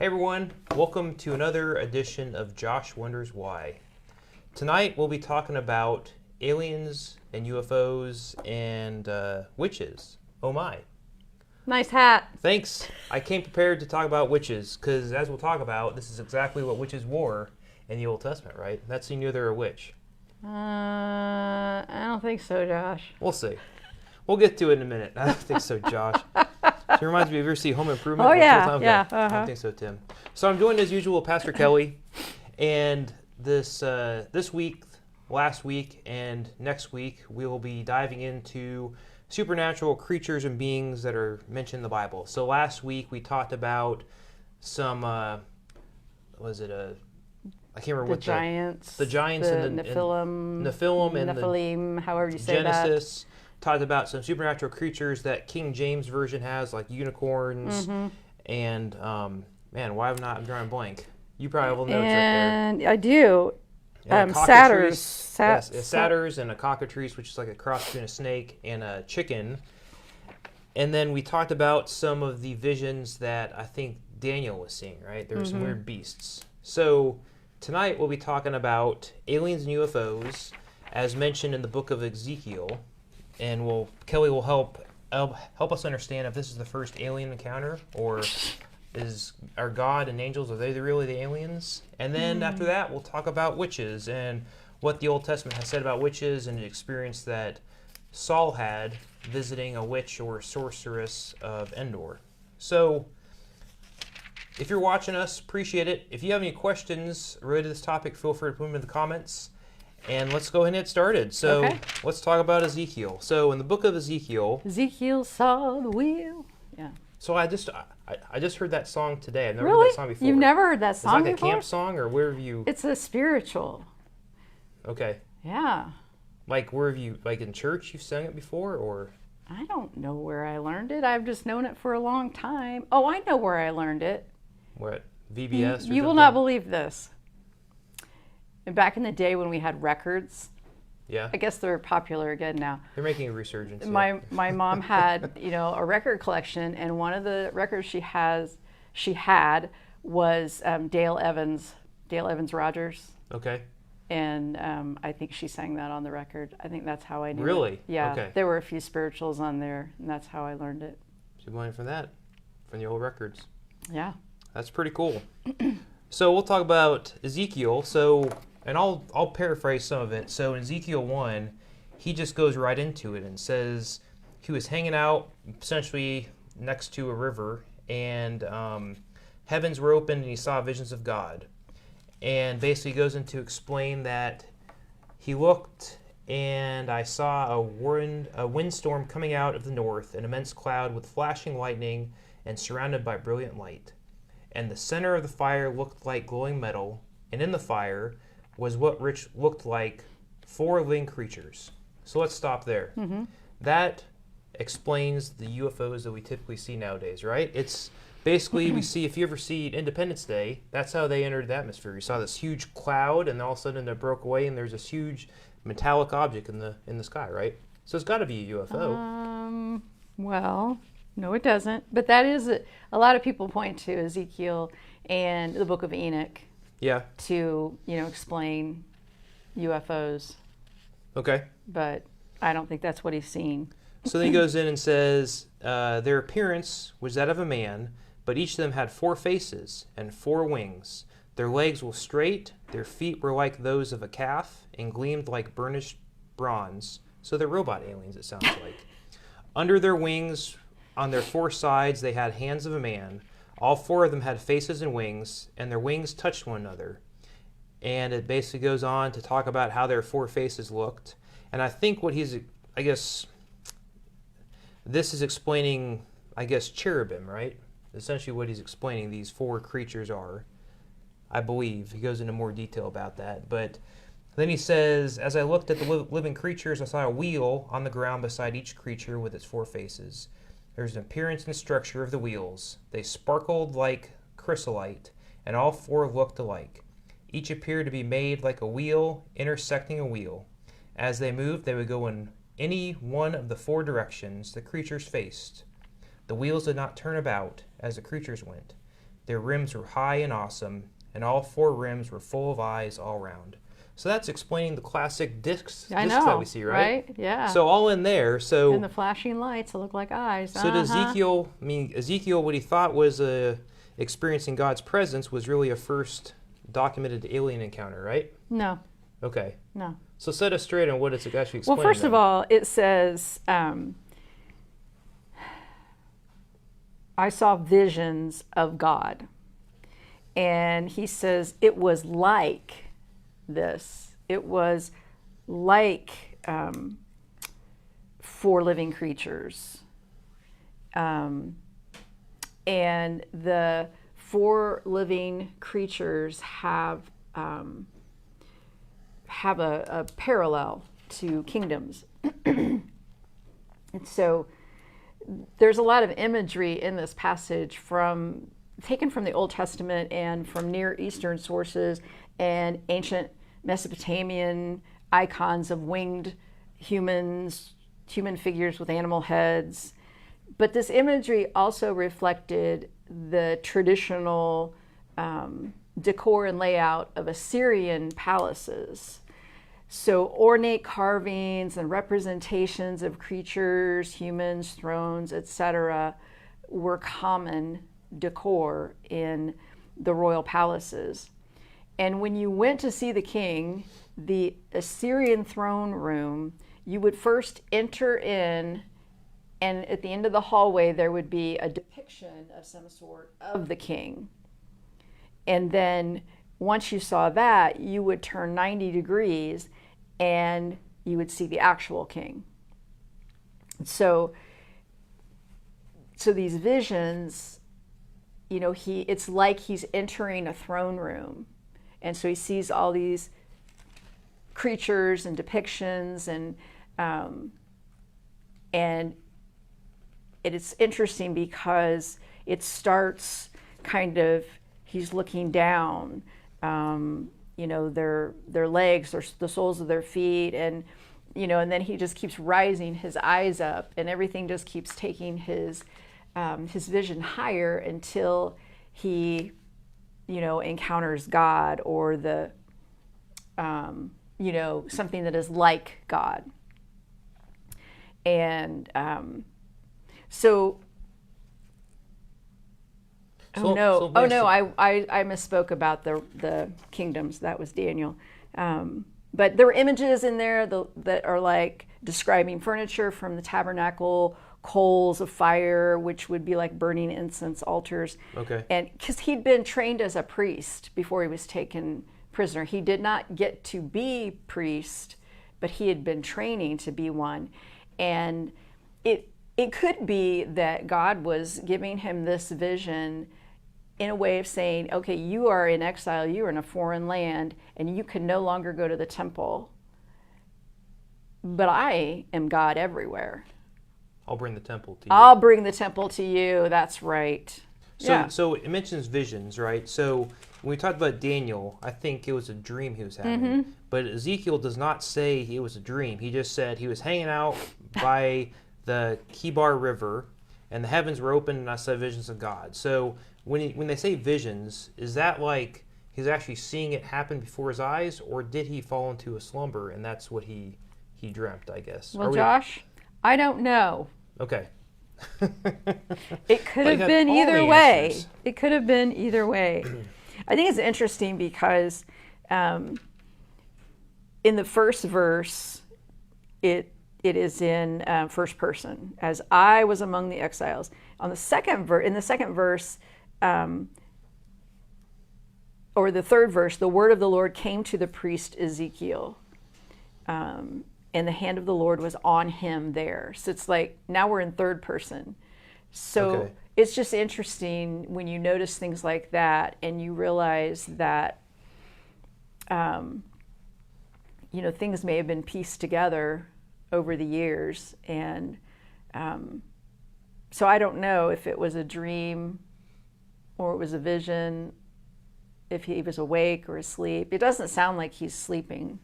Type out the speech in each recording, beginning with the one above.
Hey everyone, welcome to another edition of Josh Wonders Why. Tonight we'll be talking about aliens and UFOs and witches. Oh my. Nice hat. Thanks. I came prepared to talk about witches because, as we'll talk about, this is exactly what witches wore in the Old Testament, right? That's you knew they're a witch. I don't think so, Josh. We'll see. We'll get to it in a minute. I don't think so, Josh. It reminds me, have you ever seen Home Improvement? Oh, yeah, Okay. yeah. I don't think so, Tim. So I'm joined as usual, Pastor Kelly, and this week, last week, and next week, we will be diving into supernatural creatures and beings that are mentioned in the Bible. So last week we talked about some, I can't remember what giants, the giants and the Nephilim, however you say Genesis. Talked about some supernatural creatures that King James Version has, like unicorns, and man, why am I not? I'm drawing blank. You probably have all the notes right there. And I do. Satyrs. Satyrs. Satyrs and a cockatrice, which is like a cross between a snake and a chicken. And then we talked about some of the visions that I think Daniel was seeing, right? There were some weird beasts. So tonight we'll be talking about aliens and UFOs, as mentioned in the book of Ezekiel. And Kelly will help us understand if this is the first alien encounter, or are God and angels, are they really the aliens? And then after that, we'll talk about witches and what the Old Testament has said about witches and the experience that Saul had visiting a witch or sorceress of Endor. So if you're watching us, appreciate it. If you have any questions related to this topic, feel free to put them in the comments. And let's go ahead and get started. So Let's talk about Ezekiel. So in the book of Ezekiel saw the wheel. Yeah. So I just heard that song today. I've never Really? heard that song before. You've never heard that song before? Is it like before? a camp song, or where have you? It's a spiritual. Okay. Yeah. Like where have you? Like in church, you've sang it before, or? I don't know where I learned it. I've just known it for a long time. Oh, I know where I learned it. What? VBS? You will not believe this. And back in the day when we had records, yeah, I guess they're popular again now. They're making a resurgence. My mom had a record collection, and one of the records she had was Dale Evans Rogers. Okay. And I think she sang that on the record. I think that's how I knew Really? it. Yeah. Okay. There were a few spirituals on there, and that's how I learned it. So you learned from that, from the old records. Yeah. That's pretty cool. So we'll talk about Ezekiel. And I'll paraphrase some of it. So in Ezekiel 1, he just goes right into it and says he was hanging out essentially next to a river, and heavens were opened and he saw visions of God. And basically goes into explain that he looked and I saw a windstorm coming out of the north, an immense cloud with flashing lightning and surrounded by brilliant light. And the center of the fire looked like glowing metal, and in the fire was what looked like 4 living creatures. So let's stop there. That explains the UFOs that we typically see nowadays, right? It's basically, we see, if you ever see Independence Day, that's how they entered the atmosphere. You saw this huge cloud, and all of a sudden it broke away, and there's this huge metallic object in the sky, right? So it's got to be a UFO. Well, no, it doesn't. But that is a lot of people point to Ezekiel and the Book of Enoch. Yeah. To, explain UFOs. Okay. But I don't think that's what he's seen. So then he goes in and says, their appearance was that of a man, but each of them had 4 faces and 4 wings. Their legs were straight, their feet were like those of a calf, and gleamed like burnished bronze. So they're robot aliens, it sounds like. Under their wings, on their 4 sides, they had hands of a man. All 4 of them had faces and wings, and their wings touched one another. And it basically goes on to talk about how their 4 faces looked. And I think what this is explaining, cherubim, right? Essentially what he's explaining these 4 creatures are, I believe. He goes into more detail about that. But then he says, as I looked at the living creatures, I saw a wheel on the ground beside each creature with its 4 faces. There's an appearance and structure of the wheels. They sparkled like chrysolite, and all 4 looked alike. Each appeared to be made like a wheel intersecting a wheel. As they moved, they would go in any one of the 4 directions the creatures faced. The wheels did not turn about as the creatures went. Their rims were high and awesome, and all 4 rims were full of eyes all round. So that's explaining the classic discs that we see, right? Yeah. So all in there. So and the flashing lights that look like eyes. So to Ezekiel, what he thought was experiencing God's presence was really a first documented alien encounter, right? No. Okay. No. So set us straight on what it's actually explaining. Well, first of all, it says, I saw visions of God. And he says it was like this. It was like 4 living creatures. And the 4 living creatures have a parallel to kingdoms. And so there's a lot of imagery in this passage taken from the Old Testament and from Near Eastern sources and ancient Mesopotamian icons of winged humans, human figures with animal heads. But this imagery also reflected the traditional decor and layout of Assyrian palaces. So ornate carvings and representations of creatures, humans, thrones, etc., were common decor in the royal palaces. And when you went to see the king, the Assyrian throne room, you would first enter in, and at the end of the hallway there would be a depiction of some sort of the king. And then once you saw that, you would turn 90 degrees and you would see the actual king. So these visions, it's like he's entering a throne room. And so he sees all these creatures and depictions, and it's interesting because it starts kind of, he's looking down, their legs, the soles of their feet, and then he just keeps rising his eyes up, and everything just keeps taking his vision higher until he, encounters God or something that is like God. And I misspoke about the kingdoms. That was Daniel. But there were images in there that are like describing furniture from the tabernacle, coals of fire, which would be like burning incense altars. Okay. And because he'd been trained as a priest before he was taken prisoner. He did not get to be priest, but he had been training to be one. And it could be that God was giving him this vision in a way of saying, okay, you are in exile, you are in a foreign land, and you can no longer go to the temple. But I am God everywhere. I'll bring the temple to you. I'll bring the temple to you. That's right. So it mentions visions, right? So when we talked about Daniel, I think it was a dream he was having. Mm-hmm. But Ezekiel does not say it was a dream. He just said he was hanging out by the Kibar River, and the heavens were open, and I saw visions of God. So when they say visions, is that like he's actually seeing it happen before his eyes, or did he fall into a slumber, and that's what he dreamt, I guess? Well, Josh, I don't know. Okay. It could have been either way. It could have been either way. I think it's interesting because in the first verse, it is in first person, as I was among the exiles. In the second verse, or the third verse, the word of the Lord came to the priest Ezekiel, and the hand of the Lord was on him there. So it's like now we're in third person. So It's just interesting when you notice things like that and you realize that things may have been pieced together over the years, and so I don't know if it was a dream or it was a vision, if he was awake or asleep. It doesn't sound like he's sleeping.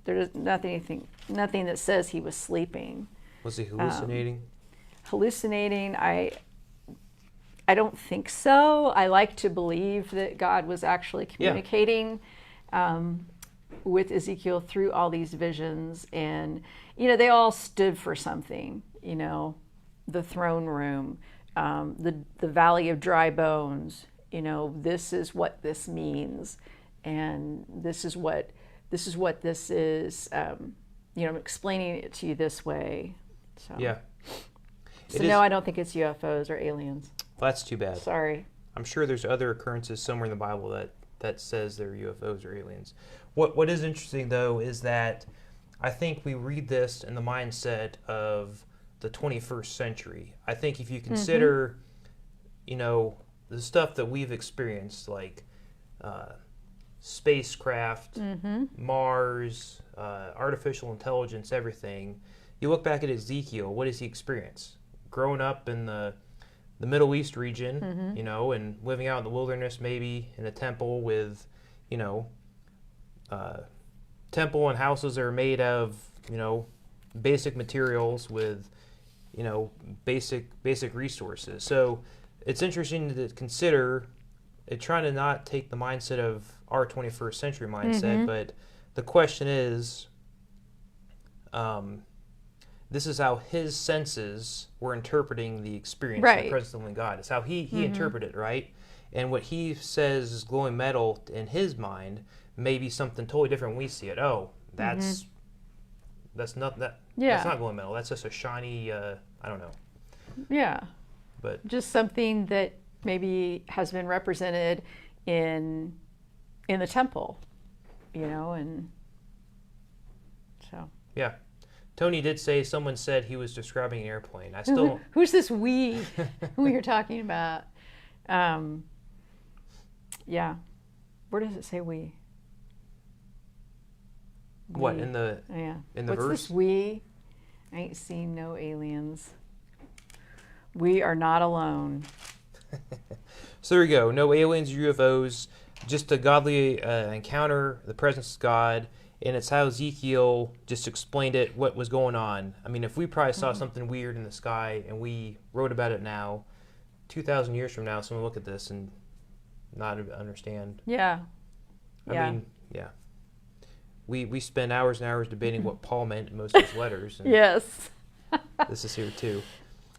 There's nothing that says he was sleeping. Was he hallucinating? Hallucinating, I don't think so. I like to believe that God was actually communicating with Ezekiel through all these visions. And, they all stood for something, the throne room, the valley of dry bones, this is what this means. And this is what this is, I'm explaining it to you this way. So. Yeah. So no, I don't think it's UFOs or aliens. Well, that's too bad. Sorry. I'm sure there's other occurrences somewhere in the Bible that says they're UFOs or aliens. What is interesting, though, is that I think we read this in the mindset of the 21st century. I think if you consider, the stuff that we've experienced, like spacecraft, Mars, artificial intelligence, everything, you look back at Ezekiel, what does he experience? Growing up in the Middle East region, and living out in the wilderness, maybe in a temple with, temple and houses that are made of, basic materials with, basic resources. So it's interesting to consider trying to not take the mindset of our 21st century mindset, but the question is, this is how his senses were interpreting the experience of the presence of the living God. It's how he interpreted it, right? And what he says is glowing metal in his mind may be something totally different when we see it. Oh, that's not that's not glowing metal. That's just a shiny I don't know. Yeah. But just something that maybe has been represented in the temple, and so. Yeah. Tony did say someone said he was describing an airplane. I still Who's this we who you're talking about? Yeah. Where does it say we? What in the What's verse? This we? I ain't seen no aliens. We are not alone. So there you go. No aliens or UFOs. Just a godly encounter, the presence of God. And it's how Ezekiel just explained it, what was going on. I mean, if we probably saw something weird in the sky and we wrote about it now, 2,000 years from now, someone will look at this and not understand. Yeah. I mean, yeah. We spend hours and hours debating what Paul meant in most of his letters. And yes. This is here too.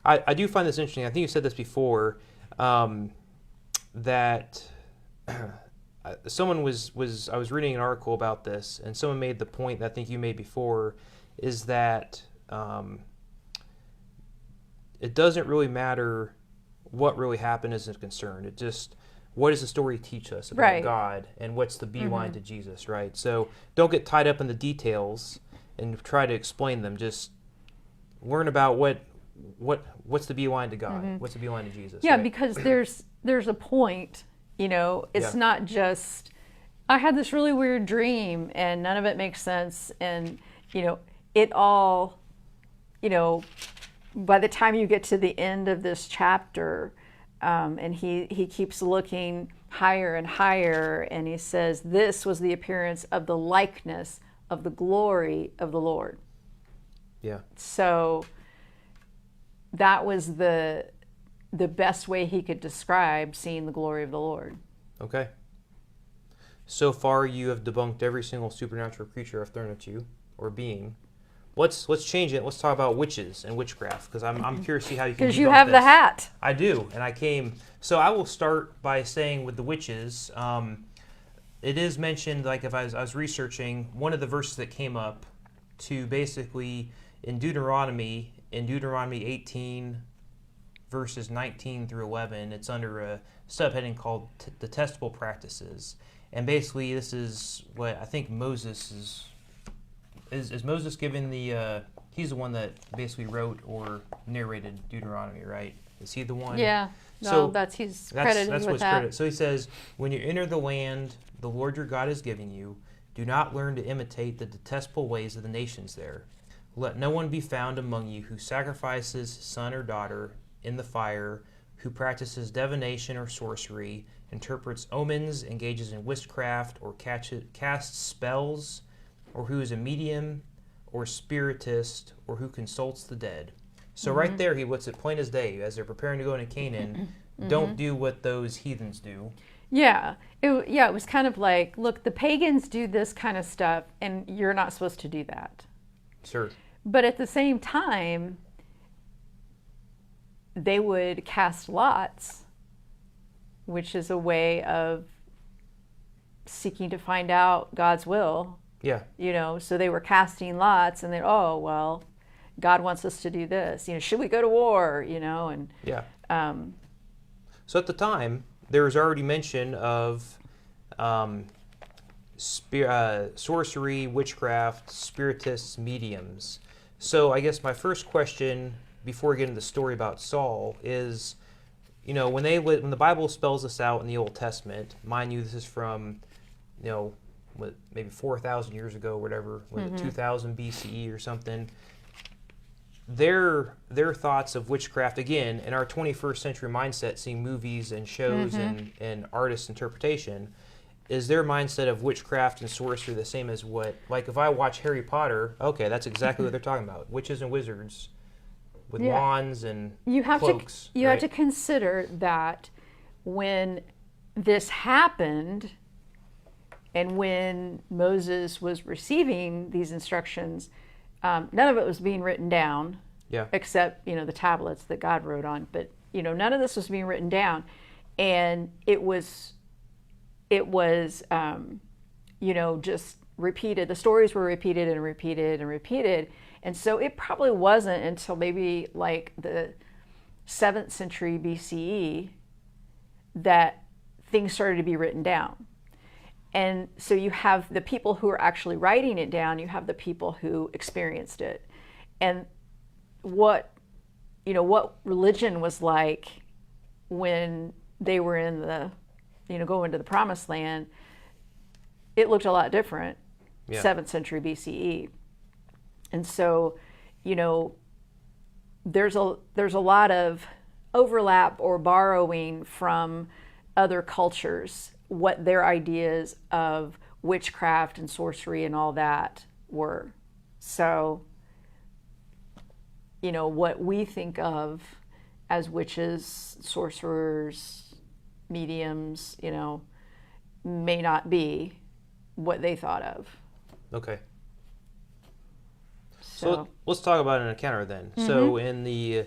I do find this interesting. I think you said this before, that someone was I was reading an article about this, and someone made the point that I think you made before, is that it doesn't really matter what really happened as a concern. It just, what does the story teach us about God, and what's the beeline to Jesus, right? So don't get tied up in the details and try to explain them. Just learn about what's the beeline to God, what's the beeline to Jesus. Yeah, right? because there's a point. It's not just, I had this really weird dream and none of it makes sense. And, it all, by the time you get to the end of this chapter, and he keeps looking higher and higher, and he says, this was the appearance of the likeness of the glory of the Lord. Yeah. So that was the best way he could describe seeing the glory of the Lord. Okay. So far, you have debunked every single supernatural creature I've thrown at you, or being. Let's change it. Let's talk about witches and witchcraft, because I'm curious to see how you can. Because you have the hat. I do, and I came. So I will start by saying with the witches, it is mentioned, like if I was researching, one of the verses that came up to basically in Deuteronomy 18. Verses 19 through 11, it's under a subheading called Detestable Practices. And basically, this is what I think Moses is Moses given the, he's the one that basically wrote or narrated Deuteronomy, right? Is he the one? Yeah. No, he's credited that's with what's that. credited. So he says, when you enter the land the Lord your God is giving you, do not learn to imitate the detestable ways of the nations there. Let no one be found among you who sacrifices son or daughter in the fire, who practices divination or sorcery, interprets omens, engages in witchcraft, or casts spells, or who is a medium or spiritist, or who consults the dead. So right there, he puts it plain as day. As they're preparing to go into Canaan, don't do what those heathens do. Yeah. It was kind of like, look, the pagans do this kind of stuff, and you're not supposed to do that. Sure. But at the same time, they would cast lots, which is a way of seeking to find out God's will. Yeah. So they were casting lots, and oh, well, God wants us to do this. Should we go to war? And yeah. So at the time, there was already mention of sorcery, witchcraft, spiritists, mediums. So I guess my first question, before we get into the story about Saul, is, when the Bible spells this out in the Old Testament, mind you, this is from, maybe 4,000 years ago, or whatever, was it 2000 BCE or something? Their thoughts of witchcraft, again, in our 21st century mindset, seeing movies and shows and artist interpretation, is their mindset of witchcraft and sorcery the same as if I watch Harry Potter, okay, that's exactly what they're talking about. Witches and wizards with wands and cloaks. You have to consider that when this happened and when Moses was receiving these instructions, none of it was being written down, except the tablets that God wrote on. But none of this was being written down, and it was just repeated. The stories were repeated and repeated and repeated, and so it probably wasn't until maybe like the 7th century BCE that things started to be written down. And so you have the people who are actually writing it down, you have the people who experienced it. And what religion was like when they were in the, going to the promised land, it looked a lot different, 7th century BCE. And so, there's a lot of overlap or borrowing from other cultures, what their ideas of witchcraft and sorcery and all that were. So, what we think of as witches, sorcerers, mediums, may not be what they thought of. Okay. So let's talk about an encounter then. So in the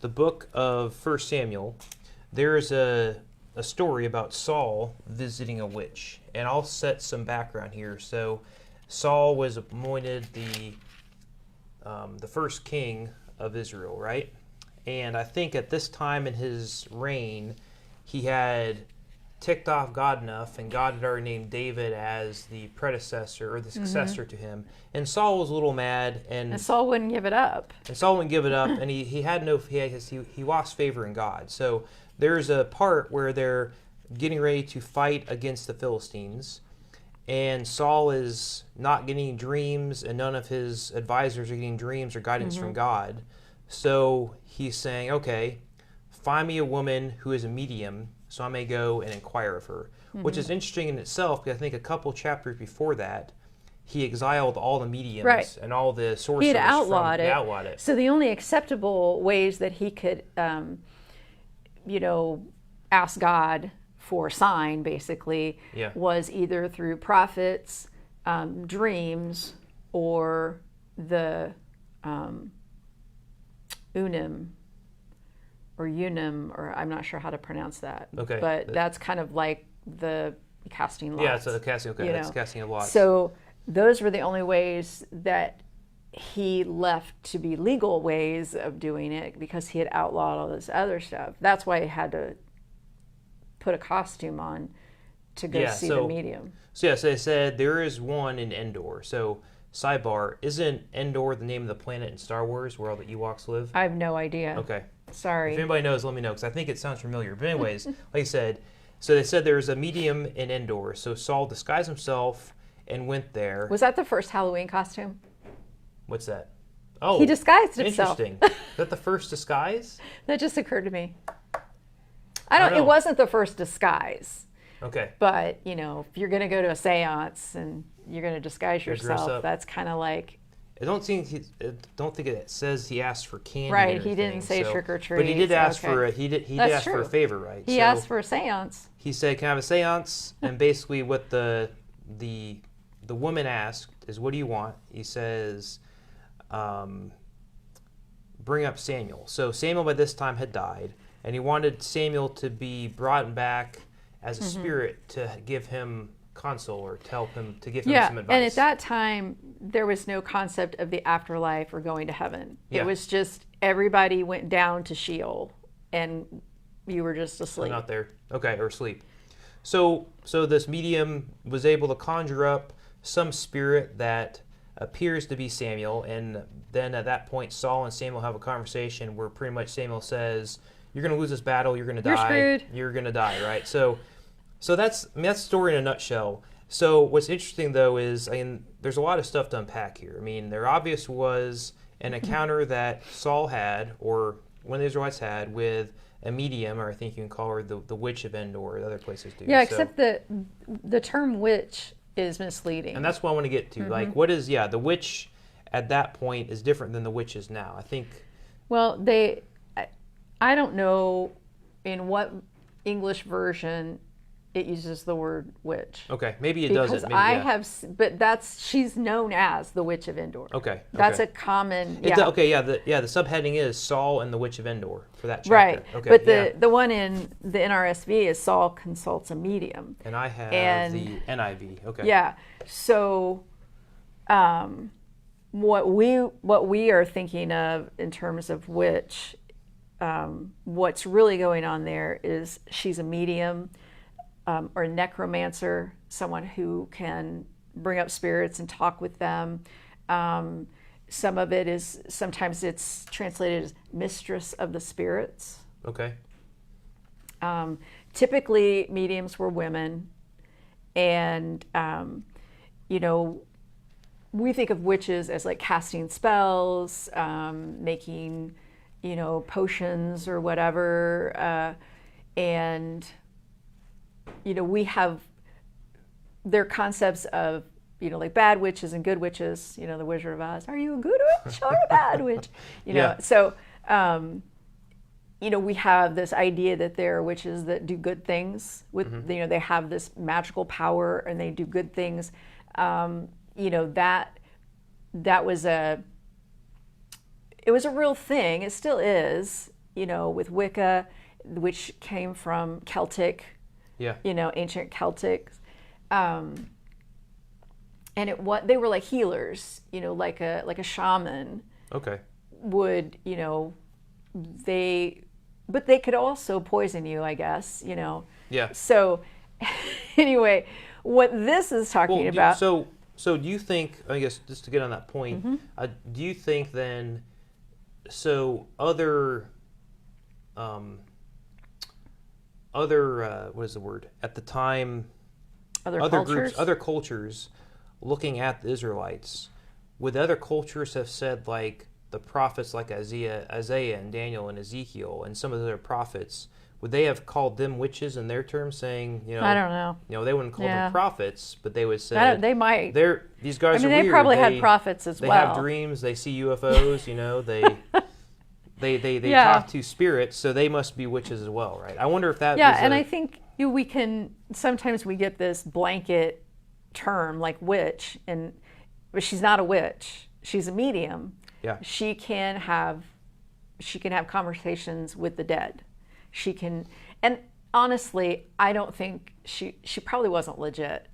book of 1 Samuel, there's a story about Saul visiting a witch. And I'll set some background here. So Saul was appointed the first king of Israel, right? And I think at this time in his reign, he had ticked off God enough, and God had already named David as the predecessor or the successor to him. And Saul was a little mad, and Saul wouldn't give it up. And he lost favor in God. So there's a part where they're getting ready to fight against the Philistines, and Saul is not getting dreams, and none of his advisors are getting dreams or guidance from God. So he's saying, okay, find me a woman who is a medium so I may go and inquire of her, which is interesting in itself, because I think a couple chapters before that, he exiled all the mediums and all the sorcerers. He had outlawed it. So the only acceptable ways that he could, ask God for a sign, basically, was either through prophets, dreams, or the Unim, or I'm not sure how to pronounce that. Okay. But that's kind of like the casting lots. Yeah, so the casting, that's casting of lots. So those were the only ways that he left to be legal ways of doing it, because he had outlawed all this other stuff. That's why he had to put a costume on to go see the medium. So they said there is one in Endor. So sidebar, isn't Endor the name of the planet in Star Wars where all the Ewoks live? I have no idea. Okay. Sorry. If anybody knows, let me know, because I think it sounds familiar. But anyways, like I said, so they said there's a medium in Endor. So Saul disguised himself and went there. Was that the first Halloween costume? What's that? Oh, he disguised himself. Interesting. Is that the first disguise? That just occurred to me. I don't know. It wasn't the first disguise. Okay. But, if you're going to go to a seance and you're going to disguise yourself, that's kind of like don't think it says he asked for candy. Right, or he didn't anything, say so, trick or treat. But he did ask Okay. for he did That's ask for a true. favor, right? He So asked for a seance. he said, "Can I have a seance?" And basically, what the woman asked is, "What do you want?" He says, "Bring up Samuel." So Samuel by this time had died, and he wanted Samuel to be brought back as a spirit to give him console or to help him to give him some advice. And at that time, there was no concept of the afterlife or going to heaven. Yeah. It was just everybody went down to Sheol, and you were just asleep. Not there. Okay, or sleep. So this medium was able to conjure up some spirit that appears to be Samuel, and then at that point, Saul and Samuel have a conversation where pretty much Samuel says, "You're going to lose this battle. You're going to die. You're screwed. You're going to die." Right. So that's the story in a nutshell. So what's interesting though is, there's a lot of stuff to unpack here. There obvious was an encounter that Saul had, or one of the Israelites had, with a medium, or I think you can call her the witch of Endor. The other places do. Yeah, So- except the term witch is misleading. and that's what I want to get to. Like, what is the witch at that point is different than the witches now. I think. Well, I don't know in what English version it uses the word witch. Okay, maybe it Because doesn't. Maybe, I yeah. have, but she's known as the Witch of Endor. Okay. That's okay. a common. It's Yeah. okay, yeah. The subheading is Saul and the Witch of Endor for that chapter. Right. Okay. But yeah. the one in the NRSV is Saul consults a medium. And I have and- the NIV. Okay. Yeah. So, what we are thinking of in terms of witch, what's really going on there is she's a medium, or a necromancer, someone who can bring up spirits and talk with them. Some of it is, sometimes it's translated as mistress of the spirits. Okay. Typically, mediums were women, and we think of witches as like casting spells, making, potions or whatever, and we have their concepts of like bad witches and good witches. The Wizard of Oz. Are you a good witch or a bad witch? Yeah. So. We have this idea that there are witches that do good things with, they have this magical power and they do good things. That was it was a real thing. It still is, with Wicca, which came from Celtic, Yeah. ancient Celtic. And they were like healers, like a shaman Okay. would, but they could also poison you, I guess, Yeah. So anyway, what this is talking about. So do you think? I guess just to get on that point, do you think then? So other what is the word at the time? other Groups, cultures. other cultures, looking at the Israelites, would other cultures have said like the prophets like Isaiah and Daniel and Ezekiel and some of the other prophets? Would they have called them witches in their terms, saying, I don't know. they wouldn't call Yeah. them prophts, but they would say They might. these guys are they weird. probably had prophets as they well. have dreams. They see UFOs. They Yeah. talk to spirits, so they must be witches as well, right? I wonder if that. Yeah, was and I think we can sometimes we get this blanket term like witch, but she's not a witch. She's a medium. Yeah. She can have conversations with the dead. She can, and honestly, I don't think she probably wasn't legit.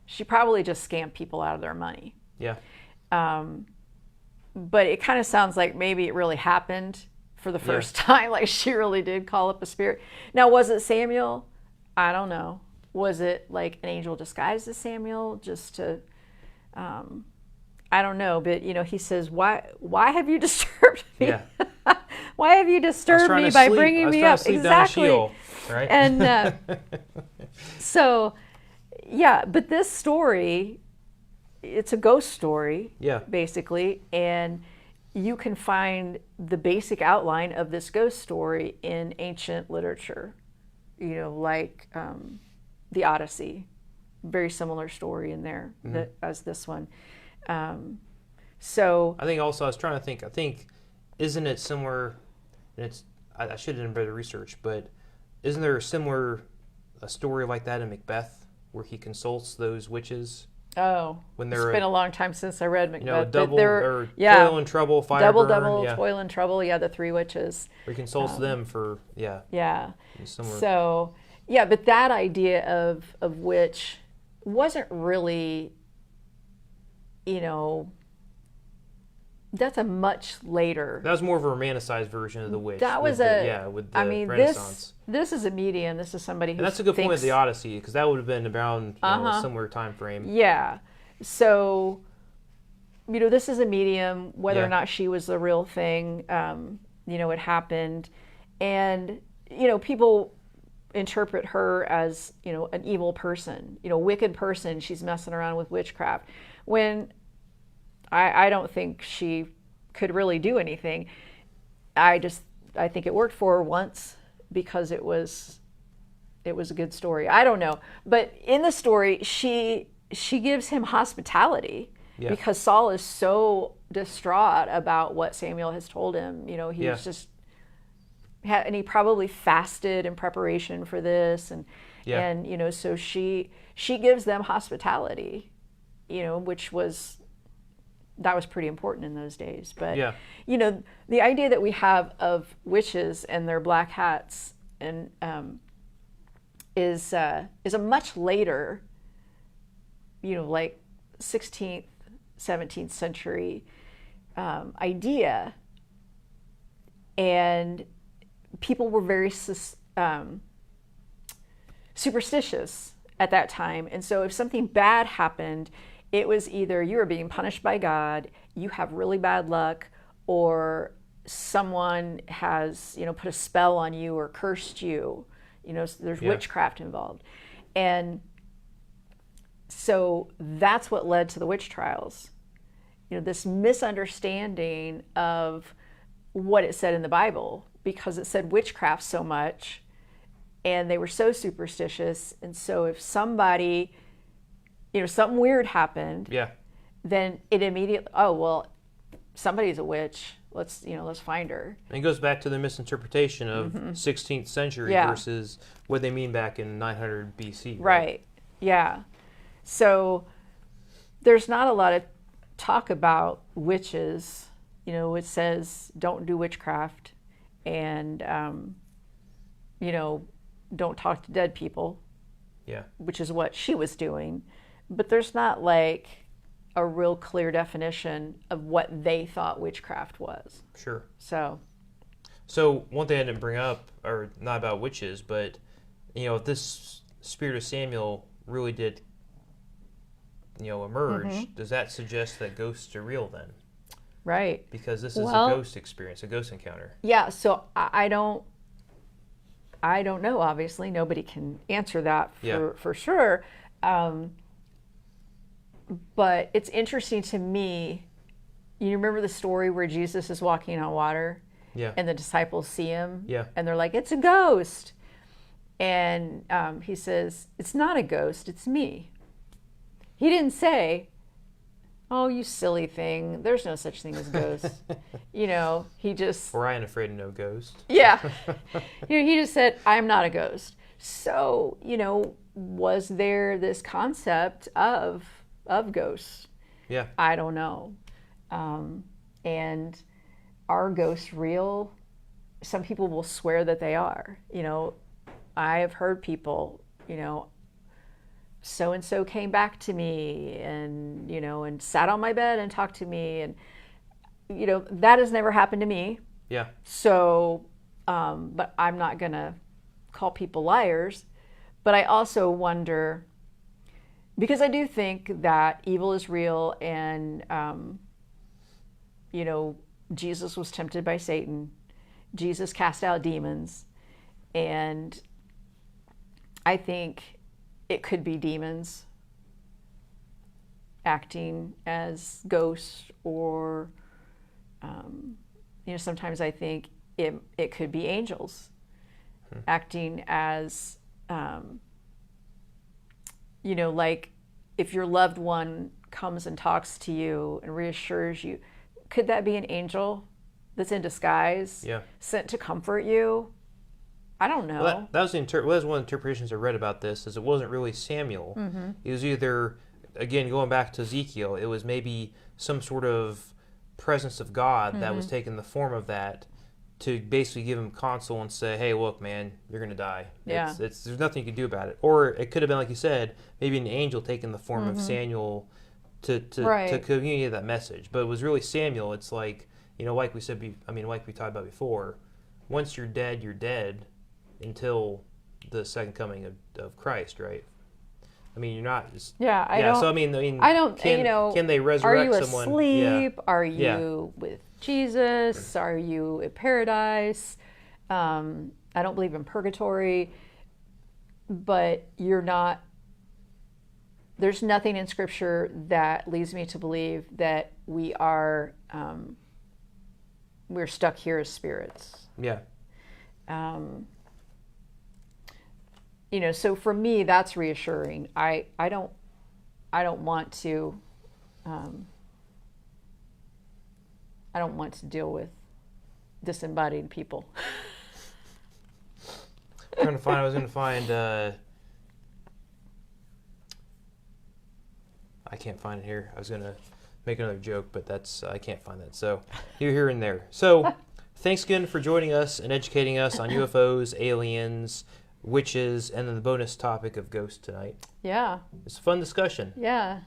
She probably just scammed people out of their money. Yeah. But it kind of sounds like maybe it really happened for the first time. Like she really did call up a spirit. Now, was it Samuel? I don't know. Was it like an angel disguised as Samuel just to, I don't know. But, he says, why have you disturbed me? Yeah. Why have you disturbed me by bringing me up? Exactly. Sheol, right? And so, yeah, but this story, it's a ghost story, basically, and you can find the basic outline of this ghost story in ancient literature, like the Odyssey, very similar story in there as this one. So I think also I was trying to think. I think isn't it similar? And I should have done better research, but isn't there a story like that in Macbeth where he consults those witches when it's they're been a long time since I read Macbeth. double but or yeah, toil and trouble, fire double, burn, double, toil and trouble. Yeah, the three witches. Where he consults them for Yeah. similar. So yeah, but that idea of witch wasn't really, that's a much later. That was more of a romanticized version of the witch. That was with the Renaissance. This is a medium. This is somebody who And that's a good point with thinks, the Odyssey, because that would have been around a similar time frame. Yeah. So, this is a medium, whether Yeah. or not she was the real thing, it happened. And, people interpret her as, an evil person, wicked person. She's messing around with witchcraft. When I don't think she could really do anything. I think it worked for her once because it was a good story. I don't know. But in the story, she gives him hospitality because Saul is so distraught about what Samuel has told him. He's just, and he probably fasted in preparation for this. And so she gives them hospitality, that was pretty important in those days. But, the idea that we have of witches and their black hats and is a much later, like 16th, 17th century idea. And people were very superstitious at that time. And so if something bad happened, it was either you were being punished by God, you have really bad luck, or someone has, put a spell on you or cursed you. There's witchcraft involved. And so that's what led to the witch trials. This misunderstanding of what it said in the Bible, because it said witchcraft so much, and they were so superstitious. And so if somebody, something weird happened, then it immediately, somebody's a witch. Let's find her. And it goes back to the misinterpretation of 16th century versus what they mean back in 900 BC. Right. Yeah. So there's not a lot of talk about witches. It says don't do witchcraft and, don't talk to dead people. Yeah. Which is what she was doing. But there's not like a real clear definition of what they thought witchcraft was. Sure. So one thing I didn't bring up, or not about witches, but if this spirit of Samuel really did, emerge, does that suggest that ghosts are real then? Right. Because this is a ghost experience, a ghost encounter. Yeah. So I don't know. Obviously, nobody can answer that for sure. But it's interesting to me. You remember the story where Jesus is walking on water? Yeah. And the disciples see him? Yeah. And they're like, it's a ghost. And he says, it's not a ghost, it's me. He didn't say, oh, you silly thing, there's no such thing as ghosts. He just... Or I ain't afraid of no ghost. Yeah. He just said, I'm not a ghost. So, was there this concept of ghosts? Yeah. I don't know. And are ghosts real? Some people will swear that they are. I have heard people, so-and-so came back to me and, and sat on my bed and talked to me. And, that has never happened to me. Yeah. So, but I'm not going to call people liars. But I also wonder, because I do think that evil is real and, Jesus was tempted by Satan. Jesus cast out demons. And I think it could be demons acting as ghosts, or, sometimes I think it could be angels acting as, like if your loved one comes and talks to you and reassures you, could that be an angel that's in disguise, sent to comfort you? I don't know. Well, that was one of the interpretations I read about this, is it wasn't really Samuel. Mm-hmm. It was either, again, going back to Ezekiel, it was maybe some sort of presence of God that was taking the form of that to basically give him counsel and say, hey, look, man, you're going to die. Yeah. There's nothing you can do about it. Or it could have been, like you said, maybe an angel taking the form of Samuel to communicate that message. But it was really Samuel. It's like, like we said, like we talked about before, once you're dead until the second coming of Christ, right? I mean, you're not. Yeah, I don't. So I don't. Can they resurrect someone? Are you asleep? Yeah. Are you with Jesus? Are you in paradise? I don't believe in purgatory, but you're not. There's nothing in Scripture that leads me to believe that we are. We're stuck here as spirits. Yeah. So for me, that's reassuring. I don't want to. I don't want to deal with disembodied people. I was going to find. I can't find it here. I was going to make another joke, but I can't find that. So you're here and there. So thanks again for joining us and educating us on UFOs, aliens, witches, and then the bonus topic of ghosts tonight. Yeah. It's a fun discussion. Yeah.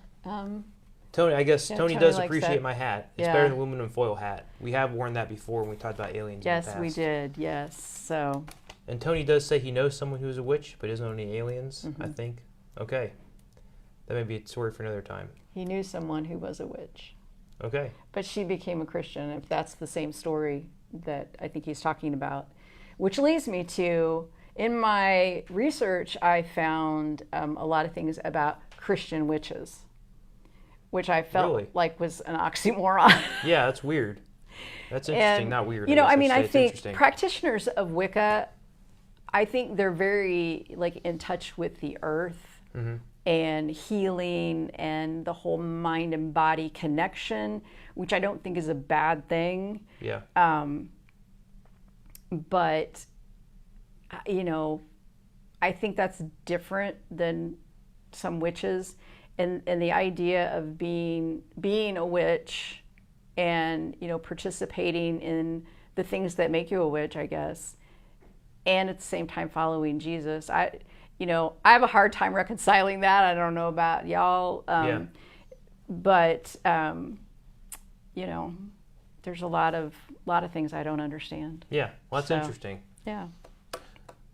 Tony, I guess Tony does appreciate that. My hat. It's better than an aluminum foil hat. We have worn that before when we talked about aliens in the past. Yes, we did. Yes. So. And Tony does say he knows someone who's a witch, but doesn't know any aliens, I think. Okay. That may be a story for another time. He knew someone who was a witch. Okay. But she became a Christian, if that's the same story that I think he's talking about. Which leads me to, in my research, I found a lot of things about Christian witches, which I felt like was an oxymoron. Yeah, that's weird. That's interesting, not weird. I think practitioners of Wicca, I think they're very in touch with the earth and healing and the whole mind and body connection, which I don't think is a bad thing. Yeah. But I think that's different than some witches, and the idea of being a witch and participating in the things that make you a witch, I guess, and at the same time following Jesus. I have a hard time reconciling that. I don't know about y'all, but there's a lot of things I don't understand. Yeah, well, that's interesting. Yeah.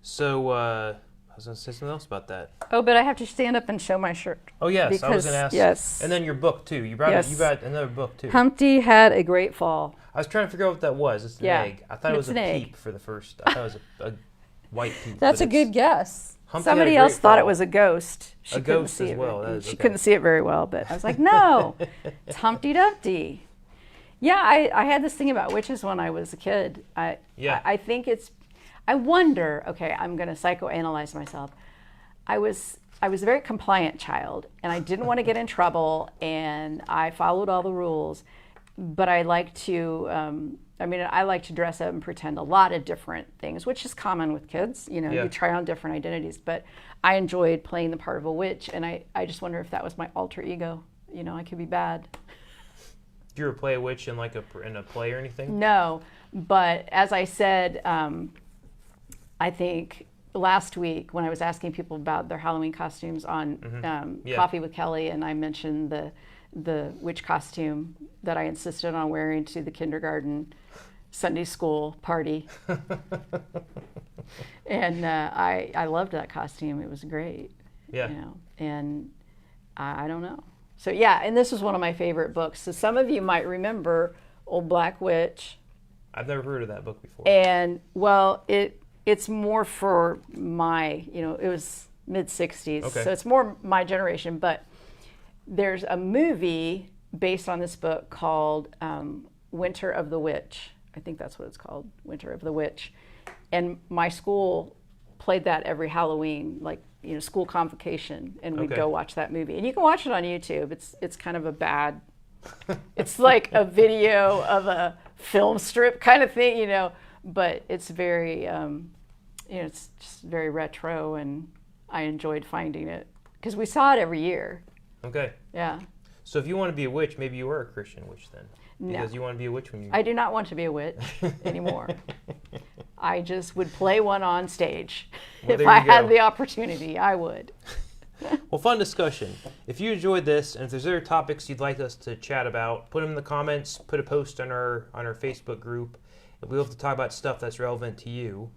So I was going to say something else about that. Oh, but I have to stand up and show my shirt. Oh, yes. I was going to ask. Yes. And then your book, too. You brought another book, too. Humpty had a great fall. I was trying to figure out what that was. It's an egg. I thought it was a peep for the first. I thought it was a white peep. That's a good guess. Humpty Somebody else thought it was a ghost. She couldn't see it. She couldn't see it very well, but I was like, no, it's Humpty Dumpty. Yeah, I had this thing about witches when I was a kid. I think I wonder, okay, I'm going to psychoanalyze myself. I was a very compliant child, and I didn't want to get in trouble, and I followed all the rules, but I like to, I like to dress up and pretend a lot of different things, which is common with kids. You try on different identities, but I enjoyed playing the part of a witch, and I just wonder if that was my alter ego. I could be bad. Did you ever play a witch in in a play or anything? No, but as I said, I think last week when I was asking people about their Halloween costumes on Coffee with Kelly, and I mentioned the witch costume that I insisted on wearing to the kindergarten Sunday school party. And I loved that costume. It was great. Yeah. And I don't know. So yeah, and this was one of my favorite books. So some of you might remember Old Black Witch. I've never heard of that book before. And well, it's more for my, it was mid-60s. Okay. So it's more my generation, but there's a movie based on this book called Winter of the Witch. I think that's what it's called, Winter of the Witch. And my school played that every Halloween, like, school convocation, and we'd Okay. go watch that movie. And you can watch it on YouTube. It's kind of a bad, it's like a video of a film strip kind of thing, but it's very, it's just very retro, and I enjoyed finding it because we saw it every year. Okay. Yeah. So if you want to be a witch, maybe you are a Christian witch then. No. Because you want to be a witch when you... I do not want to be a witch anymore. I just would play one on stage. Well, if there I you had go. the opportunity, I would. Well, fun discussion. If you enjoyed this, and if there's other topics you'd like us to chat about, put them in the comments, put a post on our Facebook group. We'll have to talk about stuff that's relevant to you.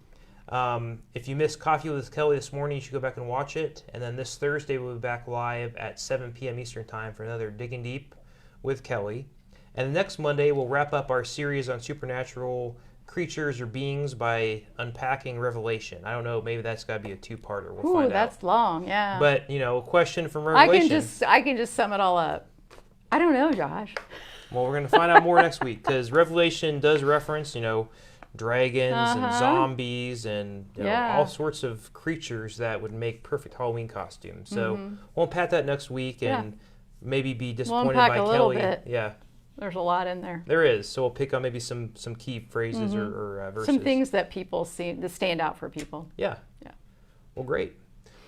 If you missed Coffee with Kelly this morning, you should go back and watch it. And then this Thursday, we'll be back live at 7 p.m. Eastern Time for another Digging Deep with Kelly. And the next Monday, we'll wrap up our series on supernatural creatures or beings by unpacking Revelation. I don't know, maybe that's got to be a two-parter. We'll find that's out. long, yeah. But, a question from Revelation. I can just sum it all up. I don't know, Josh. Well, we're going to find out more next week, because Revelation does reference, dragons and zombies and all sorts of creatures that would make perfect Halloween costumes. So we'll unpack that next week and maybe be disappointed by unpack a little Kelly. bit. Yeah. There's a lot in there. There is. So we'll pick on maybe some key phrases or verses. Some things that people seem to stand out for people. Yeah. Yeah. Well, great.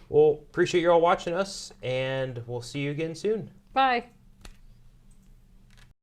Well, appreciate you all watching us, and we'll see you again soon. Bye.